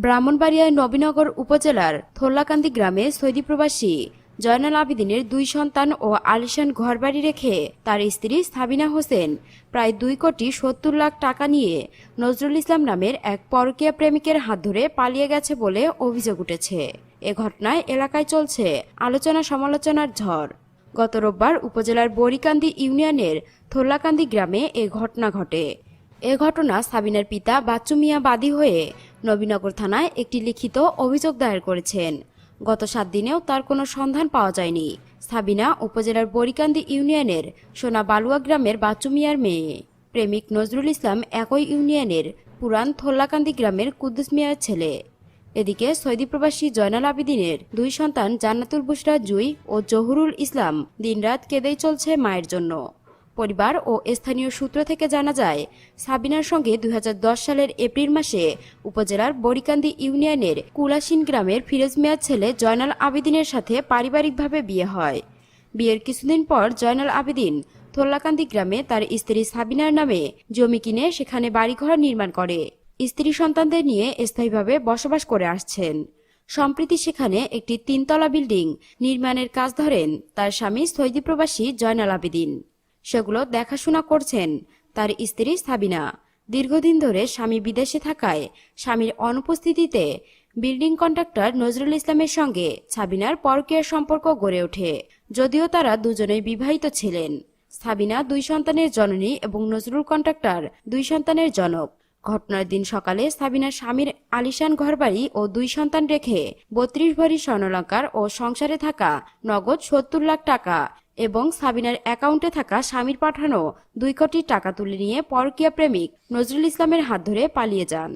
ব্রাহ্মণবাড়িয়ার নবীনগর উপজেলার থোল্লাকান্দি গ্রামে সৌদি প্রবাসী জয়নাল আবেদিনের 2 সন্তান ও আলিশান ঘরবাড়ি রেখে তার স্ত্রী সাবিনা হোসেন প্রায় 2,70,00,000 টাকা নিয়ে নজরুল ইসলাম নামের এক পরকীয়া প্রেমিকের হাত ধরে পালিয়ে গেছে বলে অভিযোগ উঠেছে। এ ঘটনায় এলাকায় চলছে আলোচনা সমালোচনার ঝড়। গত রোববার উপজেলার বরিকান্দি ইউনিয়নের থোল্লাকান্দি গ্রামে এ ঘটনা ঘটে। এ ঘটনা সাবিনার পিতা বাচ্চু মিয়া বাদী হয়ে নবীনগর থানায় একটি লিখিত অভিযোগ দায়ের করেছেন। গত 7 দিনেও তার কোনো সন্ধান পাওয়া যায়নি। সাবিনা উপজেলার বরিকান্দি ইউনিয়নের সোনা বালুয়া গ্রামের বাচ্চু মিয়ার মেয়ে। প্রেমিক নজরুল ইসলাম একই ইউনিয়নের পুরান থোল্লাকান্দি গ্রামের কুদ্দুস মিয়ার ছেলে। এদিকে সৌদি প্রবাসী জয়নাল আবেদিনের 2 সন্তান জান্নাতুল বুশরা জুই ও জহুরুল ইসলাম দিনরাত কেঁদেই চলছে মায়ের জন্য। পরিবার ও স্থানীয় সূত্র থেকে জানা যায়, সাবিনার সঙ্গে 2010 সালের এপ্রিল মাসে উপজেলার বরিকান্দি ইউনিয়নের কুলাসিন গ্রামের ফিরোজ মিয়ার ছেলে জয়নাল আবেদিনের সাথে পারিবারিকভাবে বিয়ে হয়। বিয়ের কিছুদিন পর জয়নাল আবেদিন থোল্লাকান্দি গ্রামে তার স্ত্রী সাবিনার নামে জমি কিনে সেখানে বাড়িঘর নির্মাণ করে স্ত্রী সন্তানদের নিয়ে স্থায়ীভাবে বসবাস করে আসছেন। সম্প্রতি সেখানে একটি 3তলা বিল্ডিং নির্মাণের কাজ ধরেন তার স্বামী সৌদি প্রবাসী জয়নাল আবেদিন। সেগুলো দেখাশোনা করছেন তার স্ত্রী সাবিনা। দীর্ঘদিন ধরে স্বামী বিদেশে থাকায় স্বামীর অনুপস্থিতিতে বিল্ডিং কন্ট্রাক্টর নজরুল ইসলামের সঙ্গে সাবিনার পরকীয়া সম্পর্ক গড়ে ওঠে। যদিও তারা দুজনেই বিবাহিত ছিলেন। সাবিনা 2 সন্তানের জননী এবং নজরুল কন্ট্রাক্টর 2 সন্তানের জনক। ঘটনার দিন সকালে সাবিনার স্বামীর আলিশান ঘরবাড়ি ও 2 সন্তান রেখে 32 ভরি স্বর্ণালংকার ও সংসারে থাকা নগদ 70 লাখ টাকা এবং সাবিনার অ্যাকাউন্টে থাকা স্বামীর পাঠানো 2 কোটি টাকা তুলে নিয়ে পরকীয়া প্রেমিক নজরুল ইসলামের হাত ধরে পালিয়ে যান।